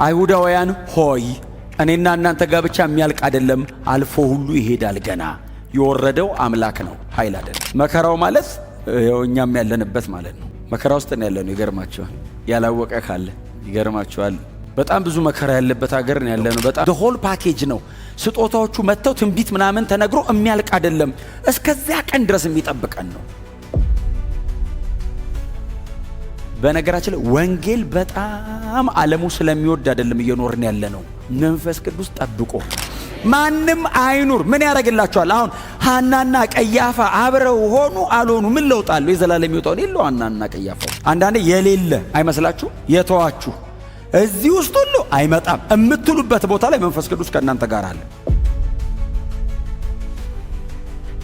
አይሁዳውያን ሆይ እኔና እናንተ ጋር ብቻ የሚያልቅ አይደለም፣ አልፎ ሁሉ ይሄዳል። ገና የወረደው አምላክ ነው፣ ኃይል አይደለም። መከራው ማለት እኛም ያለንበት ማለት ነው። መከራ ውስጥ ነው ያለነው። ይገርማችኋል። ያላወቀ ካለ ይገርማችኋል። በጣም ብዙ መከራ ያለበት ሀገር ነው ያለነው። በጣም the whole package ነው። ስጦታዎቹ መጥተው ትንቢት ምናምን ተነግሮ የሚያልቅ አይደለም። እስከዚያ ቀን ድረስ የሚጠብቀን ነው። በነገራችን ላይ ወንጌል በጣም ዓለሙ ስለሚወድ አይደለም እየኖርን ያለነው። መንፈስ ቅዱስ ጠብቆ ማንም አይኑር ምን ያደርግላቸዋል? አሁን ሐናና ቀያፋ አብረው ሆኑ አልሆኑ ምን ለውጣሉ? የዘላለም ይወጣው ነው የለው ሐናና ቀያፋ። አንዳንዴ የሌለ አይመስላችሁ? የተዋችሁ እዚህ ውስጥ ሁሉ አይመጣም እምትሉበት ቦታ ላይ መንፈስ ቅዱስ ከእናንተ ጋር አለ።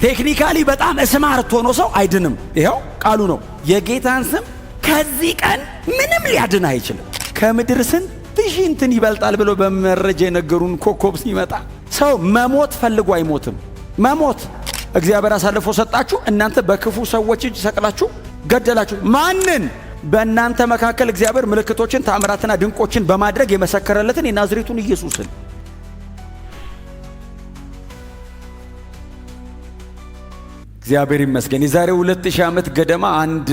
ቴክኒካሊ በጣም ስማርት ሆኖ ሰው አይድንም። ይኸው ቃሉ ነው። የጌታን ስም ከዚህ ቀን ምንም ሊያድን አይችልም። ከምድር ስንት ሺህ እንትን ይበልጣል ብሎ በመረጃ የነገሩን ኮከብ ሲመጣ ሰው መሞት ፈልጎ አይሞትም። መሞት እግዚአብሔር አሳልፎ ሰጣችሁ። እናንተ በክፉ ሰዎች እጅ ሰቅላችሁ ገደላችሁ። ማንን? በእናንተ መካከል እግዚአብሔር ምልክቶችን ተአምራትና ድንቆችን በማድረግ የመሰከረለትን የናዝሬቱን ኢየሱስን። እግዚአብሔር ይመስገን። የዛሬ 2000 ዓመት ገደማ አንድ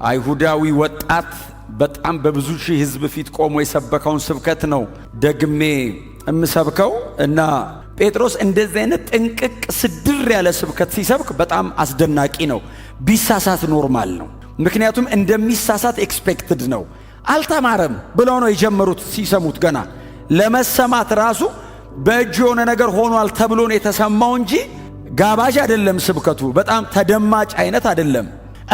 አይሁዳዊ ወጣት በጣም በብዙ ሺህ ሕዝብ ፊት ቆሞ የሰበከውን ስብከት ነው ደግሜ የምሰብከው። እና ጴጥሮስ እንደዚህ አይነት ጥንቅቅ ስድር ያለ ስብከት ሲሰብክ በጣም አስደናቂ ነው። ቢሳሳት ኖርማል ነው። ምክንያቱም እንደሚሳሳት ኤክስፔክትድ ነው። አልተማረም ብለው ነው የጀመሩት። ሲሰሙት ገና ለመሰማት ራሱ በእጁ የሆነ ነገር ሆኗል ተብሎ ነው የተሰማው እንጂ ጋባዥ አይደለም ስብከቱ። በጣም ተደማጭ አይነት አይደለም።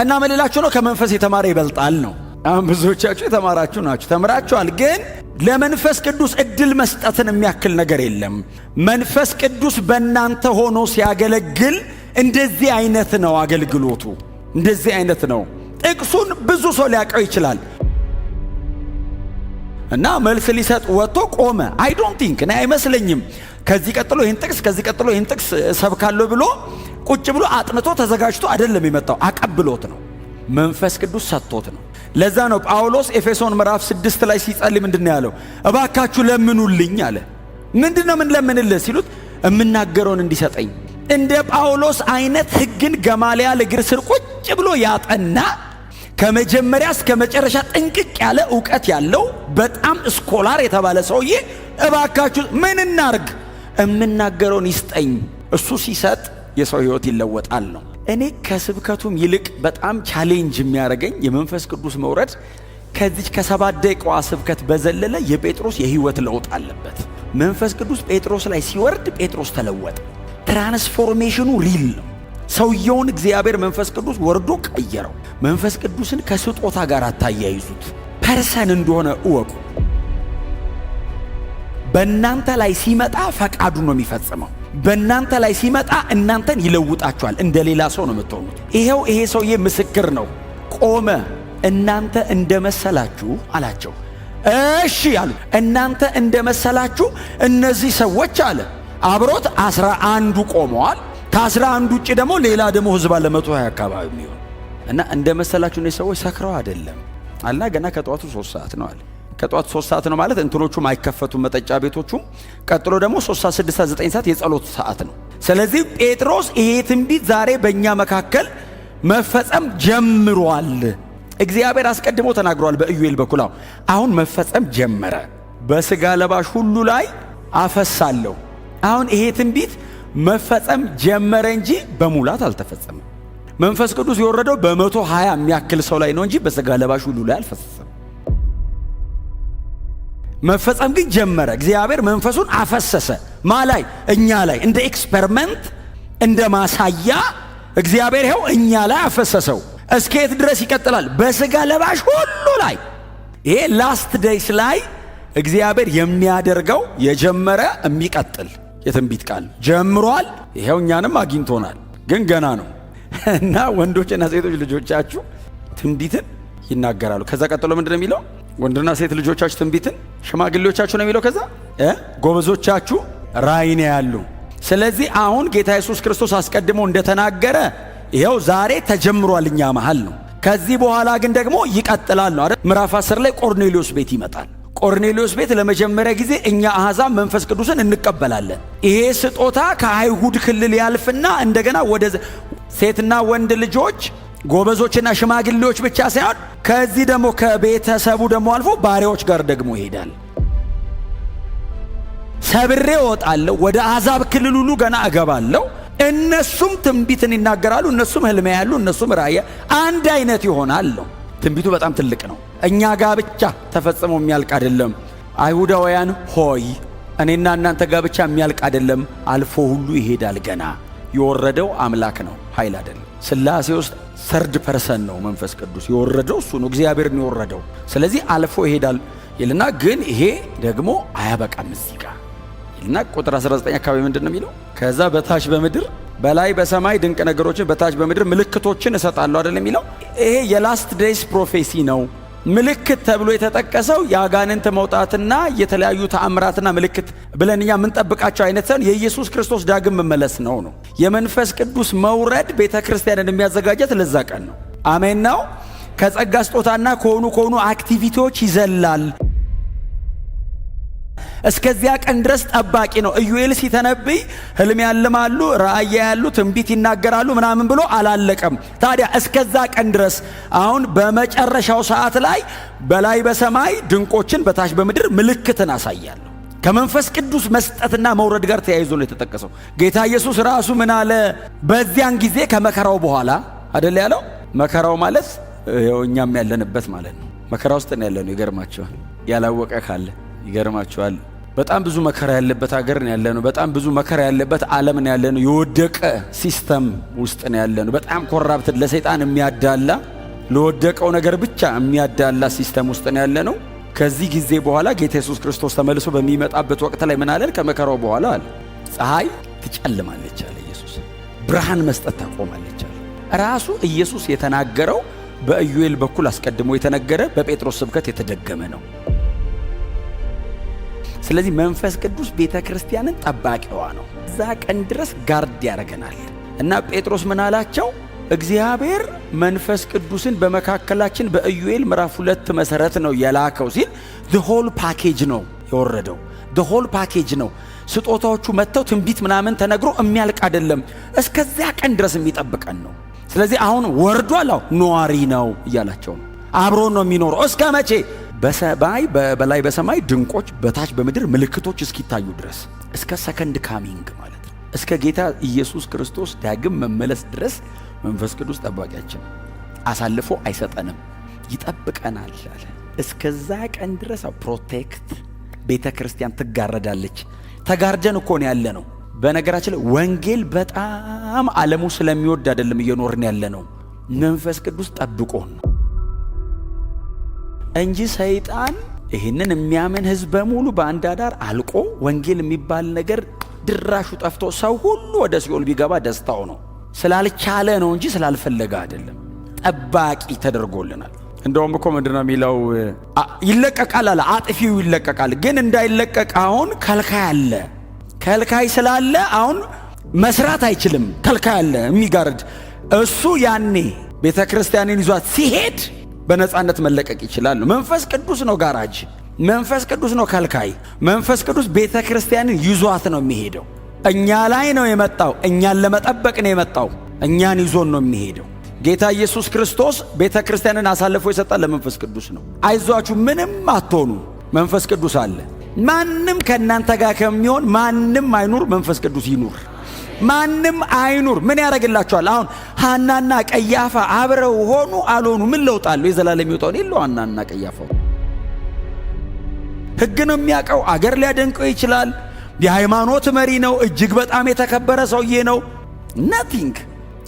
እና መልላችሁ ነው ከመንፈስ የተማረ ይበልጣል ነው። አሁን ብዙዎቻችሁ የተማራችሁ ናችሁ፣ ተምራችኋል። ግን ለመንፈስ ቅዱስ እድል መስጠትን የሚያክል ነገር የለም። መንፈስ ቅዱስ በእናንተ ሆኖ ሲያገለግል እንደዚህ አይነት ነው አገልግሎቱ፣ እንደዚህ አይነት ነው። ጥቅሱን ብዙ ሰው ሊያውቀው ይችላል እና መልስ ሊሰጥ ወጥቶ ቆመ። አይ ዶንት ቲንክ እኔ አይመስለኝም ከዚህ ቀጥሎ ይህን ጥቅስ ከዚህ ቀጥሎ ይህን ጥቅስ ሰብካለሁ ብሎ ቁጭ ብሎ አጥንቶ ተዘጋጅቶ አይደለም የመጣው። አቀብሎት ነው፣ መንፈስ ቅዱስ ሰጥቶት ነው። ለዛ ነው ጳውሎስ ኤፌሶን ምዕራፍ 6 ላይ ሲጸልይ ምንድነው ያለው? እባካችሁ ለምኑልኝ አለ። ምንድነው ምን ለምንልህ ሲሉት እምናገረውን እንዲሰጠኝ። እንደ ጳውሎስ አይነት ሕግን ገማልያል እግር ስር ቁጭ ብሎ ያጠና ከመጀመሪያ እስከ መጨረሻ ጥንቅቅ ያለ ዕውቀት ያለው በጣም ስኮላር የተባለ ሰውዬ እባካችሁ ምን እናርግ? እምናገረውን ይስጠኝ። እሱ ሲሰጥ የሰው ሕይወት ይለወጣል ነው። እኔ ከስብከቱም ይልቅ በጣም ቻሌንጅ የሚያደርገኝ የመንፈስ ቅዱስ መውረድ ከዚህ ከ7 ደቂቃዋ ስብከት በዘለለ የጴጥሮስ የሕይወት ለውጥ አለበት። መንፈስ ቅዱስ ጴጥሮስ ላይ ሲወርድ ጴጥሮስ ተለወጠ። ትራንስፎርሜሽኑ ሪል ነው። ሰውየውን እግዚአብሔር መንፈስ ቅዱስ ወርዶ ቀየረው። መንፈስ ቅዱስን ከስጦታ ጋር አታያይዙት፣ ፐርሰን እንደሆነ እወቁ። በእናንተ ላይ ሲመጣ ፈቃዱ ነው የሚፈጽመው። በእናንተ ላይ ሲመጣ እናንተን ይለውጣችኋል። እንደ ሌላ ሰው ነው የምትሆኑት። ይሄው ይሄ ሰውዬ ምስክር ነው። ቆመ። እናንተ እንደመሰላችሁ አላቸው። እሺ አሉ። እናንተ እንደመሰላችሁ እነዚህ ሰዎች አለ አብሮት 11 ቆመዋል። ከ11 ውጭ ደግሞ ሌላ ደግሞ ህዝብ አለ 120 አካባቢ የሚሆን እና እንደመሰላችሁ እነዚህ ሰዎች ሰክረው አይደለም አልና ገና ከጠዋቱ 3 ሰዓት ነው አለ። ከጠዋቱ 3 ሰዓት ነው ማለት እንትኖቹም አይከፈቱም መጠጫ ቤቶቹም። ቀጥሎ ደግሞ 3 ሰዓት 6 ሰዓት 9 ሰዓት የጸሎት ሰዓት ነው። ስለዚህ ጴጥሮስ ይሄ ትንቢት ዛሬ በእኛ መካከል መፈጸም ጀምሯል። እግዚአብሔር አስቀድሞ ተናግሯል በኢዩኤል በኩል። አሁን መፈጸም ጀመረ። በስጋ ለባሽ ሁሉ ላይ አፈሳለሁ። አሁን ይሄ ትንቢት መፈጸም ጀመረ እንጂ በሙላት አልተፈጸመም። መንፈስ ቅዱስ የወረደው በ120 የሚያክል ሰው ላይ ነው እንጂ በስጋ ለባሽ ሁሉ ላይ አልፈሰሰም። መፈጸም ግን ጀመረ። እግዚአብሔር መንፈሱን አፈሰሰ። ላይ እኛ ላይ እንደ ኤክስፐሪመንት እንደ ማሳያ እግዚአብሔር ይኸው እኛ ላይ አፈሰሰው። እስከየት ድረስ ይቀጥላል? በስጋ ለባሽ ሁሉ ላይ። ይሄ ላስት ዴይስ ላይ እግዚአብሔር የሚያደርገው የጀመረ የሚቀጥል የትንቢት ቃል ጀምሯል። ይሄው እኛንም አግኝቶናል፣ ግን ገና ነው እና ወንዶችና ሴቶች ልጆቻችሁ ትንቢትን ይናገራሉ። ከዛ ቀጥሎ ምንድነው የሚለው? ወንድና ሴት ልጆቻችሁ ትንቢትን፣ ሽማግሌዎቻችሁ ነው የሚለው። ከዛ ጎበዞቻችሁ ራእይን ያያሉ። ስለዚህ አሁን ጌታ ኢየሱስ ክርስቶስ አስቀድሞ እንደተናገረ ይሄው ዛሬ ተጀምሯል እኛ መሃል ነው። ከዚህ በኋላ ግን ደግሞ ይቀጥላል ነው አይደል? ምዕራፍ 10 ላይ ቆርኔሌዎስ ቤት ይመጣል። ቆርኔሌዎስ ቤት ለመጀመሪያ ጊዜ እኛ አሕዛብ መንፈስ ቅዱስን እንቀበላለን። ይሄ ስጦታ ከአይሁድ ክልል ያልፍና እንደገና ወደ ሴትና ወንድ ልጆች ጎበዞችና ሽማግሌዎች ብቻ ሳይሆን ከዚህ ደግሞ ከቤተሰቡ ደግሞ አልፎ ባሪያዎች ጋር ደግሞ ይሄዳል። ሰብሬ እወጣለሁ፣ ወደ አሕዛብ ክልል ሁሉ ገና እገባለሁ። እነሱም ትንቢትን ይናገራሉ፣ እነሱም ሕልም ያያሉ፣ እነሱም ራእይ አንድ አይነት ይሆናል። ትንቢቱ በጣም ትልቅ ነው። እኛ ጋር ብቻ ተፈጽሞ የሚያልቅ አይደለም። አይሁዳውያን ሆይ እኔና እናንተ ጋር ብቻ የሚያልቅ አይደለም፣ አልፎ ሁሉ ይሄዳል። ገና የወረደው አምላክ ነው፣ ኃይል አይደለም። ሥላሴ ውስጥ ሰርድ ፐርሰን ነው መንፈስ ቅዱስ። የወረደው እሱ ነው፣ እግዚአብሔር ነው የወረደው። ስለዚህ አልፎ ይሄዳል ይልና ግን ይሄ ደግሞ አያበቃም እዚህ ጋር ይልና ቁጥር 19 አካባቢ ምንድን ነው የሚለው? ከዛ በታች በምድር በላይ በሰማይ ድንቅ ነገሮችን በታች በምድር ምልክቶችን እሰጣለሁ አይደል የሚለው? ይሄ የላስት ዴይስ ፕሮፌሲ ነው። ምልክት ተብሎ የተጠቀሰው የአጋንንት መውጣትና የተለያዩ ተአምራትና ምልክት ብለን እኛ የምንጠብቃቸው አይነት ሳይሆን የኢየሱስ ክርስቶስ ዳግም መመለስ ነው። የመንፈስ ቅዱስ መውረድ ቤተ ክርስቲያንን የሚያዘጋጀት ለዛ ቀን ነው። አሜን ነው። ከጸጋ ስጦታና ከሆኑ አክቲቪቲዎች ይዘላል። እስከዚያ ቀን ድረስ ጠባቂ ነው። ኢዩኤል ሲተነብይ ሕልም ያልማሉ፣ ራእይ ያያሉ፣ ትንቢት ይናገራሉ ምናምን ብሎ አላለቀም። ታዲያ እስከዛ ቀን ድረስ አሁን በመጨረሻው ሰዓት ላይ በላይ በሰማይ ድንቆችን በታች በምድር ምልክትን አሳያለሁ። ከመንፈስ ቅዱስ መስጠትና መውረድ ጋር ተያይዞ ነው የተጠቀሰው። ጌታ ኢየሱስ ራሱ ምን አለ? በዚያን ጊዜ ከመከራው በኋላ አይደል ያለው? መከራው ማለት እኛም ያለንበት ማለት ነው። መከራ ውስጥ ነው ያለነው። ይገርማችኋል። ያላወቀ ካለ ይገርማችኋል። በጣም ብዙ መከራ ያለበት ሀገር ነው ያለነው። በጣም ብዙ መከራ ያለበት ዓለም ነው ያለነው። የወደቀ ሲስተም ውስጥ ነው ያለነው። በጣም ኮራፕትድ፣ ለሰይጣን የሚያዳላ ለወደቀው ነገር ብቻ የሚያዳላ ሲስተም ውስጥ ነው ያለነው። ከዚህ ጊዜ በኋላ ጌታ ኢየሱስ ክርስቶስ ተመልሶ በሚመጣበት ወቅት ላይ ምን አለን? ከመከራው በኋላ አለ ፀሐይ ትጨልማለች አለ ኢየሱስ፣ ብርሃን መስጠት ታቆማለች አለ። ራሱ ኢየሱስ የተናገረው በኢዩኤል በኩል አስቀድሞ የተነገረ በጴጥሮስ ስብከት የተደገመ ነው። ስለዚህ መንፈስ ቅዱስ ቤተ ክርስቲያንን ጠባቂዋ ነው። እዛ ቀን ድረስ ጋርድ ያደርገናል። እና ጴጥሮስ ምን አላቸው? እግዚአብሔር መንፈስ ቅዱስን በመካከላችን በኢዩኤል ምዕራፍ 2 መሰረት ነው የላከው ሲል the whole package ነው የወረደው። the whole package ነው። ስጦታዎቹ መጥተው ትንቢት ምናምን ተነግሮ የሚያልቅ አይደለም። እስከዚያ ቀን ድረስ የሚጠብቀን ነው። ስለዚህ አሁን ወርዷል፣ ነዋሪ ነው እያላቸው ነው። አብሮ ነው የሚኖረው። እስከ መቼ? በላይ በሰማይ ድንቆች በታች በምድር ምልክቶች እስኪታዩ ድረስ፣ እስከ ሰከንድ ካሚንግ ማለት ነው። እስከ ጌታ ኢየሱስ ክርስቶስ ዳግም መመለስ ድረስ መንፈስ ቅዱስ ጠባቂያችን፣ አሳልፎ አይሰጠንም፣ ይጠብቀናል አለ። እስከዛ ቀን ድረስ ፕሮቴክት ቤተ ክርስቲያን ትጋረዳለች። ተጋርደን እኮ ነው ያለ ነው። በነገራችን ላይ ወንጌል በጣም ዓለሙ ስለሚወድ አይደለም እየኖርን ያለ ነው። መንፈስ ቅዱስ ጠብቆን ነው እንጂ ሰይጣን ይህንን የሚያምን ሕዝብ በሙሉ በአንድ አዳር አልቆ ወንጌል የሚባል ነገር ድራሹ ጠፍቶ ሰው ሁሉ ወደ ሲኦል ቢገባ ደስታው ነው። ስላልቻለ ነው እንጂ ስላልፈለገ አይደለም። ጠባቂ ተደርጎልናል። እንደውም እኮ ምንድነው የሚለው? ይለቀቃል አለ፣ አጥፊው ይለቀቃል። ግን እንዳይለቀቅ አሁን ከልካይ አለ። ከልካይ ስላለ አሁን መስራት አይችልም። ከልካይ አለ የሚጋርድ። እሱ ያኔ ቤተ ክርስቲያንን ይዟት ሲሄድ በነፃነት መለቀቅ ይችላል። መንፈስ ቅዱስ ነው ጋራጅ፣ መንፈስ ቅዱስ ነው ከልካይ። መንፈስ ቅዱስ ቤተ ክርስቲያንን ይዟት ነው የሚሄደው። እኛ ላይ ነው የመጣው። እኛን ለመጠበቅ ነው የመጣው። እኛን ይዞን ነው የሚሄደው። ጌታ ኢየሱስ ክርስቶስ ቤተ ክርስቲያንን አሳልፎ የሰጣል ለመንፈስ ቅዱስ ነው። አይዟችሁ ምንም አትሆኑ፣ መንፈስ ቅዱስ አለ። ማንም ከእናንተ ጋር ከሚሆን ማንም አይኑር፣ መንፈስ ቅዱስ ይኑር። ማንም አይኑር። ምን ያደርግላቸዋል? አሁን ሐናና ቀያፋ አብረው ሆኑ አልሆኑ ምን ለውጥ አለው? የዘላለም ሕይወት የለው። ሐናና ቀያፋው ሕግ ነው የሚያውቀው። አገር ሊያደንቀው ይችላል። የሃይማኖት መሪ ነው። እጅግ በጣም የተከበረ ሰውዬ ነው። ነቲንግ።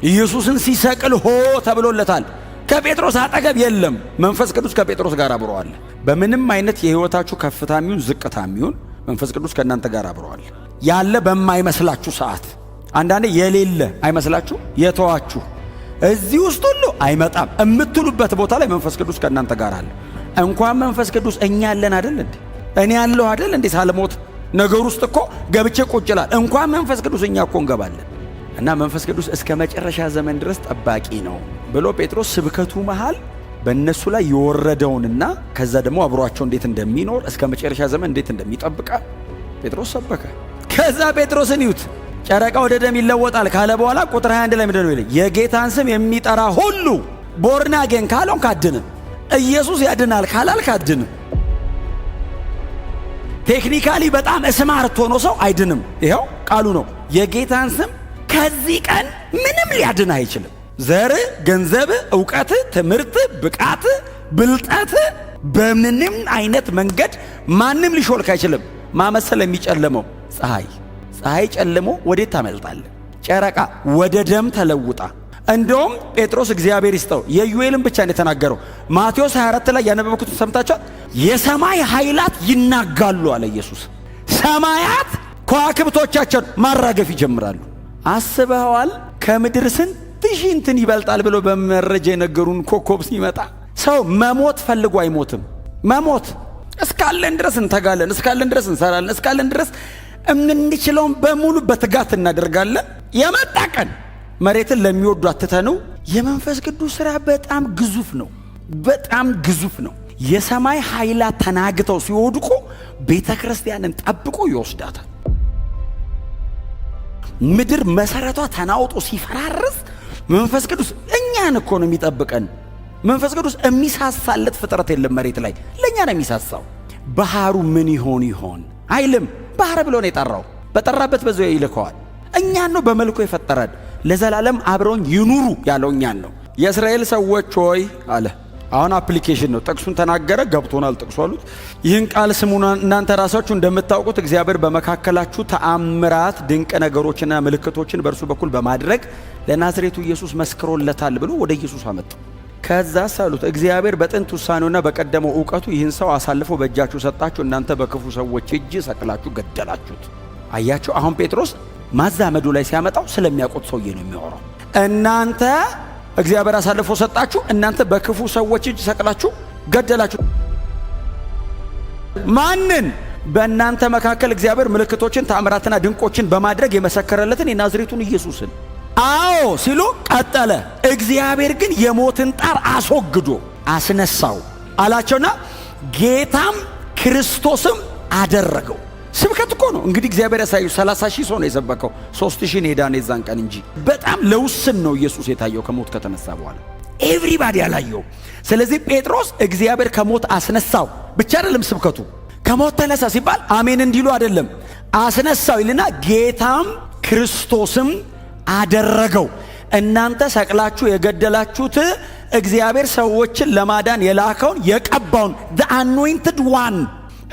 ኢየሱስን ሲሰቅል ሆ ተብሎለታል። ከጴጥሮስ አጠገብ የለም። መንፈስ ቅዱስ ከጴጥሮስ ጋር አብረዋል። በምንም አይነት የሕይወታችሁ ከፍታም ይሁን ዝቅታም ይሁን መንፈስ ቅዱስ ከእናንተ ጋር አብረዋል። ያለ በማይመስላችሁ ሰዓት፣ አንዳንዴ የሌለ አይመስላችሁ፣ የተዋችሁ እዚህ ውስጥ ሁሉ አይመጣም እምትሉበት ቦታ ላይ መንፈስ ቅዱስ ከእናንተ ጋር አለ። እንኳን መንፈስ ቅዱስ እኛ ያለን አይደል እንዴ? እኔ ያለው አይደል እንዴ? ሳልሞት ነገር ውስጥ እኮ ገብቼ ቁጭ እላለሁ። እንኳን መንፈስ ቅዱስ እኛ እኮ እንገባለን። እና መንፈስ ቅዱስ እስከ መጨረሻ ዘመን ድረስ ጠባቂ ነው ብሎ ጴጥሮስ ስብከቱ መሃል በእነሱ ላይ የወረደውንና ከዛ ደግሞ አብሯቸው እንዴት እንደሚኖር እስከ መጨረሻ ዘመን እንዴት እንደሚጠብቃ ጴጥሮስ ሰበከ። ከዛ ጴጥሮስን ይዩት፣ ጨረቃ ወደ ደም ይለወጣል ካለ በኋላ ቁጥር 21 ላይ ምንድነው ይላል? የጌታን ስም የሚጠራ ሁሉ ቦርን አጌን ካለው ካድንም፣ ኢየሱስ ያድናል ካላል ካድንም። ቴክኒካሊ በጣም ስማርት ሆኖ ሰው አይድንም። ይኸው ቃሉ ነው። የጌታን ስም ከዚህ ቀን ምንም ሊያድን አይችልም። ዘር፣ ገንዘብ፣ ዕውቀት፣ ትምህርት፣ ብቃት፣ ብልጠት በምንም አይነት መንገድ ማንም ሊሾልክ አይችልም። ማመሰል የሚጨለመው ፀሐይ ጨልሞ ወዴት ታመልጣለህ? ጨረቃ ወደ ደም ተለውጣ። እንደውም ጴጥሮስ እግዚአብሔር ይስጠው የዩኤልን ብቻ እንደተናገረው ማቴዎስ 24 ላይ ያነበብኩትን ሰምታችኋል። የሰማይ ኃይላት ይናጋሉ አለ ኢየሱስ። ሰማያት ከዋክብቶቻቸውን ማራገፍ ይጀምራሉ። አስበዋል? ከምድር ስንት ሺህ እንትን ይበልጣል ብሎ በመረጃ የነገሩን ኮከብ ሲመጣ ሰው መሞት ፈልጎ አይሞትም። መሞት እስካለን ድረስ እንተጋለን፣ እስካለን ድረስ እንሰራለን፣ እስካለን ድረስ የምንችለውን በሙሉ በትጋት እናደርጋለን። የመጣ ቀን መሬትን ለሚወዱ አትተኑ። የመንፈስ ቅዱስ ሥራ በጣም ግዙፍ ነው፣ በጣም ግዙፍ ነው። የሰማይ ኃይላት ተናግተው ሲወድቁ ቤተ ክርስቲያንን ጠብቆ ይወስዳታል። ምድር መሰረቷ ተናውጦ ሲፈራርስ መንፈስ ቅዱስ እኛን እኮ ነው የሚጠብቀን። መንፈስ ቅዱስ የሚሳሳለት ፍጥረት የለም መሬት ላይ፣ ለእኛ ነው የሚሳሳው። ባህሩ ምን ይሆን አይልም። ባህር ብሎ ነው የጠራው፣ በጠራበት በዚያው ይልከዋል። እኛን ነው በመልኩ የፈጠረን። ለዘላለም አብረውን ይኑሩ ያለው እኛን ነው። የእስራኤል ሰዎች ሆይ አለ። አሁን አፕሊኬሽን ነው። ጥቅሱን ተናገረ፣ ገብቶናል ጥቅሱ አሉት። ይህን ቃል ስሙና እናንተ ራሳችሁ እንደምታውቁት እግዚአብሔር በመካከላችሁ ተአምራት ድንቅ ነገሮችና ምልክቶችን በእርሱ በኩል በማድረግ ለናዝሬቱ ኢየሱስ መስክሮለታል ብሎ ወደ ኢየሱስ አመጣ። ከዛ ሳሉት እግዚአብሔር በጥንት ውሳኔውና በቀደመው ዕውቀቱ ይህን ሰው አሳልፎ በእጃችሁ ሰጣችሁ፣ እናንተ በክፉ ሰዎች እጅ ሰቅላችሁ ገደላችሁት። አያችሁ፣ አሁን ጴጥሮስ ማዛመዱ ላይ ሲያመጣው ስለሚያውቁት ሰውዬ ነው የሚያወራው። እናንተ እግዚአብሔር አሳልፎ ሰጣችሁ፣ እናንተ በክፉ ሰዎች እጅ ሰቅላችሁ ገደላችሁ። ማንን? በእናንተ መካከል እግዚአብሔር ምልክቶችን ተአምራትና ድንቆችን በማድረግ የመሰከረለትን የናዝሬቱን ኢየሱስን። አዎ ሲሉ ቀጠለ። እግዚአብሔር ግን የሞትን ጣር አስወግዶ አስነሳው አላቸውና ጌታም ክርስቶስም አደረገው። ስብከት እኮ ነው እንግዲህ እግዚአብሔር ያሳየው። 30 ሺህ ሰው ነው የሰበከው፣ 3 ሺህ ሄዳን የዛን ቀን እንጂ በጣም ለውስን ነው ኢየሱስ የታየው ከሞት ከተነሳ በኋላ ኤቭሪባዲ ያላየው። ስለዚህ ጴጥሮስ እግዚአብሔር ከሞት አስነሳው ብቻ አይደለም ስብከቱ። ከሞት ተነሳ ሲባል አሜን እንዲሉ አይደለም፣ አስነሳው ይልና ጌታም ክርስቶስም አደረገው። እናንተ ሰቅላችሁ የገደላችሁት እግዚአብሔር ሰዎችን ለማዳን የላከውን የቀባውን the anointed one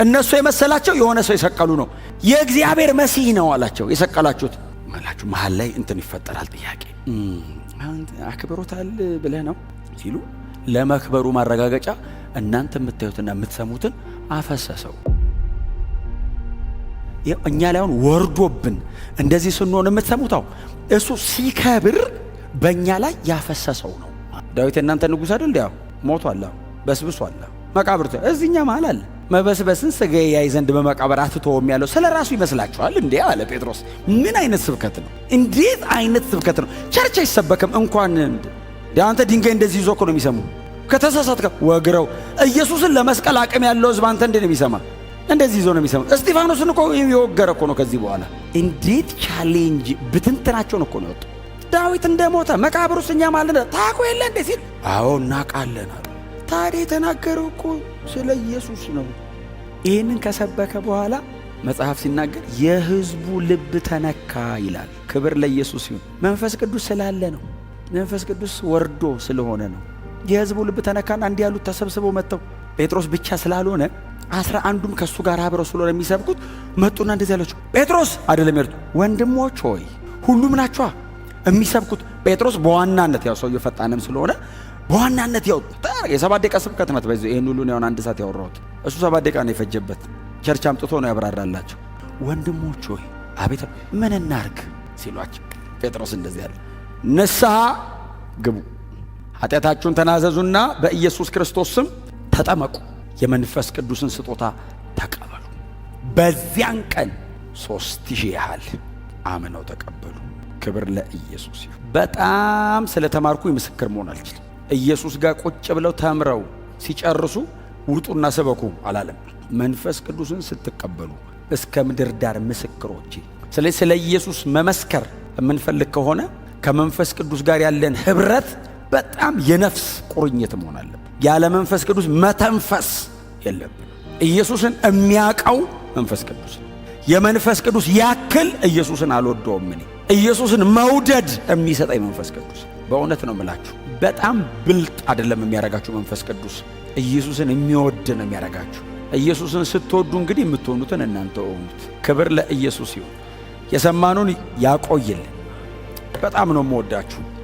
እነሱ የመሰላቸው የሆነ ሰው የሰቀሉ ነው። የእግዚአብሔር መሲህ ነው አላቸው። የሰቀላችሁት ማላችሁ መሃል ላይ እንትን ይፈጠራል ጥያቄ። አክብሮታል ብለህ ነው ሲሉ ለመክበሩ ማረጋገጫ እናንተ የምታዩትና የምትሰሙትን አፈሰሰው። እኛ ላይ አሁን ወርዶብን እንደዚህ ስንሆን የምትሰሙታው እሱ ሲከብር በእኛ ላይ ያፈሰሰው ነው። ዳዊት እናንተ ንጉሥ አይደል? ያው ሞቷል፣ በስብሷል፣ መቃብር እዚህኛ መሃል አለ። መበስበስን ሥጋዬ ያይ ዘንድ በመቃብር አትተውም ያለው ስለ ራሱ ይመስላችኋል እንዴ? አለ ጴጥሮስ። ምን አይነት ስብከት ነው? እንዴት አይነት ስብከት ነው? ቸርች አይሰበክም እንኳን አንተ ድንጋይ እንደዚህ ይዞ እኮ ነው የሚሰሙ። ከተሳሳትከ ወግረው። ኢየሱስን ለመስቀል አቅም ያለው ሕዝብ አንተ እንዴት ነው የሚሰማ? እንደዚህ ይዞ ነው የሚሰማ። እስጢፋኖስን እኮ የወገረ እኮ ነው። ከዚህ በኋላ እንዴት ቻሌንጅ ብትንትናቸውን እኮ ነው ወጡ። ዳዊት እንደሞተ መቃብሩስ እኛ ማለት ታውቁ የለ እንዴ ሲል አዎ እናውቃለን አሉ። ታዲያ የተናገረው እኮ ስለ ኢየሱስ ነው። ይህንን ከሰበከ በኋላ መጽሐፍ ሲናገር የሕዝቡ ልብ ተነካ ይላል። ክብር ለኢየሱስ ይሁን። መንፈስ ቅዱስ ስላለ ነው። መንፈስ ቅዱስ ወርዶ ስለሆነ ነው። የሕዝቡ ልብ ተነካና እንዲህ ያሉት ተሰብስበው መጥተው ጴጥሮስ ብቻ ስላልሆነ 11ዱም ከሱ ጋር አብረው ስለሆነ የሚሰብኩት መጡና እንደዚህ ያላቸው ጴጥሮስ አይደለም ያሉት፣ ወንድሞች ሆይ ሁሉም ናቸዋ የሚሰብኩት። ጴጥሮስ በዋናነት ያው ሰውየው ፈጣንም ስለሆነ በዋናነት ያው የ7 ደቂቃ ስብከት ናት። በዚህ ይሄን ሁሉ ነው 1 ሰዓት ያወራሁት። እሱ 7 ደቂቃ ነው የፈጀበት። ቸርች አምጥቶ ነው ያብራራላቸው። ወንድሞች ሆይ አቤት ምን እናርግ ሲሏቸው ጴጥሮስ እንደዚህ ያለ ንስሐ ግቡ፣ ኃጢአታችሁን ተናዘዙና በኢየሱስ ክርስቶስ ስም ተጠመቁ፣ የመንፈስ ቅዱስን ስጦታ ተቀበሉ። በዚያን ቀን 3000 ያህል አምነው ተቀበሉ። ክብር ለኢየሱስ ይሁን። በጣም ስለተማርኩ ምስክር መሆን አልችልም። ኢየሱስ ጋር ቁጭ ብለው ተምረው ሲጨርሱ ውጡና ሰበኩ አላለም። መንፈስ ቅዱስን ስትቀበሉ እስከ ምድር ዳር ምስክሮቼ። ስለዚህ ስለ ኢየሱስ መመስከር የምንፈልግ ከሆነ ከመንፈስ ቅዱስ ጋር ያለን ህብረት በጣም የነፍስ ቁርኝት መሆን አለበት። ያለ መንፈስ ቅዱስ መተንፈስ የለብን። ኢየሱስን የሚያውቀው መንፈስ ቅዱስ፣ የመንፈስ ቅዱስ ያክል ኢየሱስን አልወደውም እኔ። ኢየሱስን መውደድ የሚሰጠኝ መንፈስ ቅዱስ። በእውነት ነው የምላችሁ፣ በጣም ብልጥ አይደለም የሚያረጋችሁ መንፈስ ቅዱስ፣ ኢየሱስን የሚወድ ነው የሚያረጋችሁ። ኢየሱስን ስትወዱ እንግዲህ የምትሆኑትን እናንተ ሆኑት። ክብር ለኢየሱስ ይሁን። የሰማኑን ያቆይልን። በጣም ነው የምወዳችሁ።